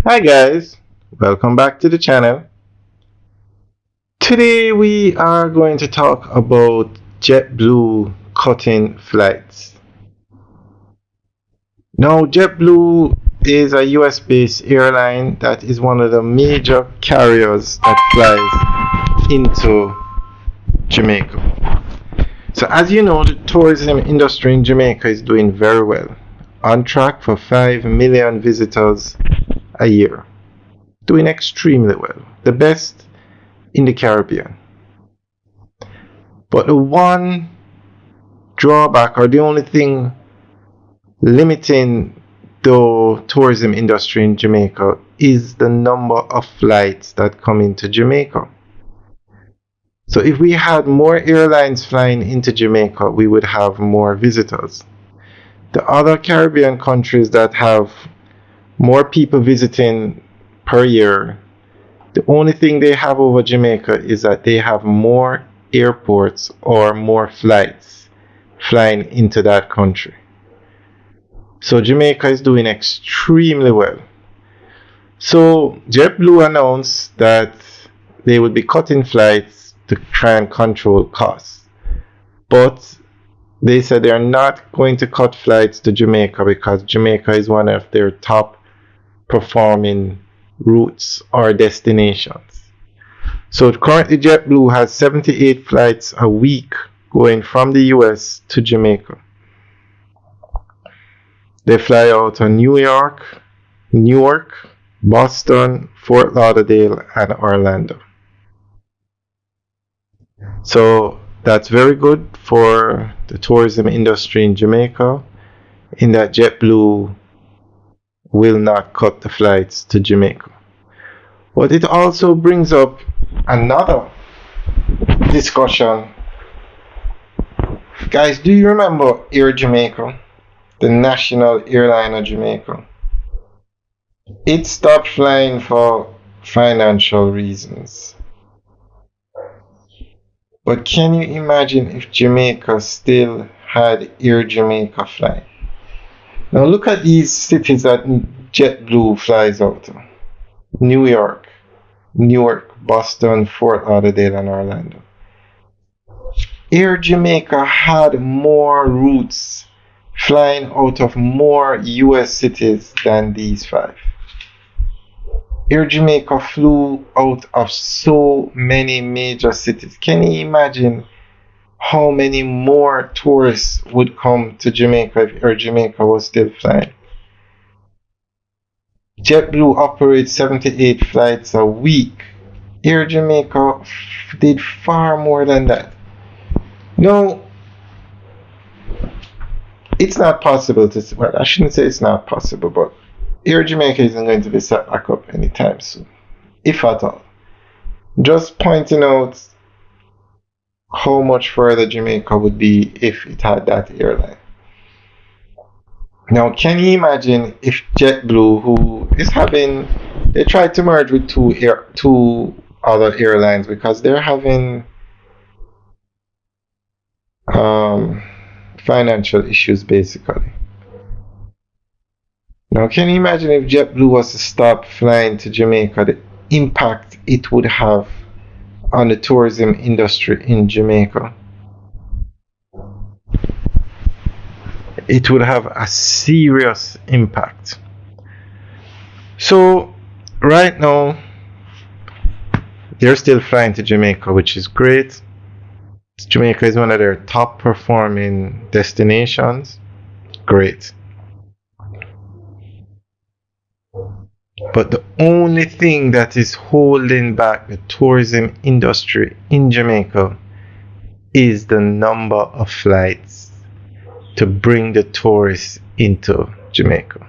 Hi guys, welcome back to the channel. Today we are going to talk about Jetblue cutting flights. Now Jetblue is a US based airline that is one of the major carriers that flies into Jamaica. So as you know, the tourism industry in Jamaica is doing very well, on track for 5 million visitors a year. Doing extremely well. The best in the Caribbean. But the one drawback, or the only thing limiting the tourism industry in Jamaica, is the number of flights that come into Jamaica. So if we had more airlines flying into Jamaica, we would have more visitors. The other Caribbean countries that have more people visiting per year, the only thing they have over Jamaica is that they have more airports or more flights flying into that country. So Jamaica is doing extremely well. So JetBlue announced that they would be cutting flights to try and control costs. But they said they're not going to cut flights to Jamaica because Jamaica is one of their top performing routes or destinations. So currently JetBlue has 78 flights a week going from the US to Jamaica. They fly out of Newark, Boston, Fort Lauderdale, and Orlando. So that's very good for the tourism industry in Jamaica, in that JetBlue will not cut the flights to Jamaica. But it also brings up another discussion. Guys, do you remember Air Jamaica, the national airline of Jamaica? It stopped flying for financial reasons. But can you imagine if Jamaica still had Air Jamaica flying? Now look at these cities that JetBlue flies out to. Newark, Boston, Fort Lauderdale, and Orlando. Air Jamaica had more routes flying out of more US cities than these five. Air Jamaica flew out of so many major cities. Can you imagine how many more tourists would come to Jamaica if Air Jamaica was still flying? JetBlue operates 78 flights a week. Air Jamaica did far more than that. No, it's not possible to, well, I shouldn't say it's not possible, but Air Jamaica isn't going to be set back up anytime soon, if at all. Just pointing out how much further Jamaica would be if it had that airline. Now, can you imagine if JetBlue, who is having, they tried to merge with two other airlines because they're having financial issues basically. Now, can you imagine if JetBlue was to stop flying to Jamaica, the impact it would have on the tourism industry in Jamaica? It would have a serious impact. So, right now, they're still flying to Jamaica, which is great. Jamaica is one of their top performing destinations. Great. But the only thing that is holding back the tourism industry in Jamaica is the number of flights to bring the tourists into Jamaica.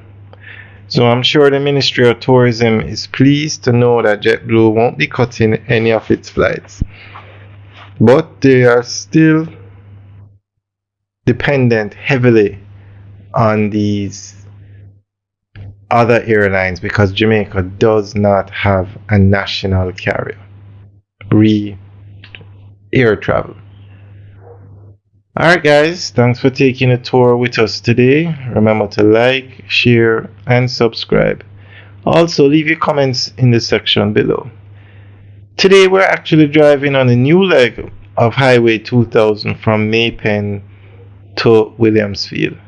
So I'm sure the Ministry of Tourism is pleased to know that JetBlue won't be cutting any of its flights. But they are still dependent heavily on these other airlines because Jamaica does not have a national carrier air travel. Alright guys, thanks for taking a tour with us today. Remember to like, share and subscribe. Also, leave your comments in the section below. Today, we're actually driving on a new leg of Highway 2000 from Maypen to Williamsfield.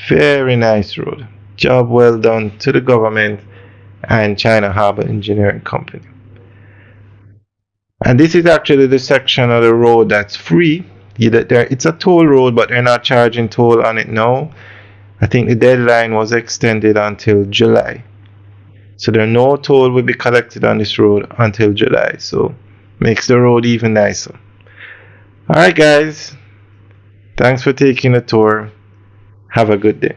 Very nice road. Job well done to the government and China Harbour Engineering Company. And this is actually the section of the road that's free. It's a toll road, but they're not charging toll on it now. I think the deadline was extended until July. So there no toll will be collected on this road until July. So makes the road even nicer. Alright guys, thanks for taking a tour. Have a good day.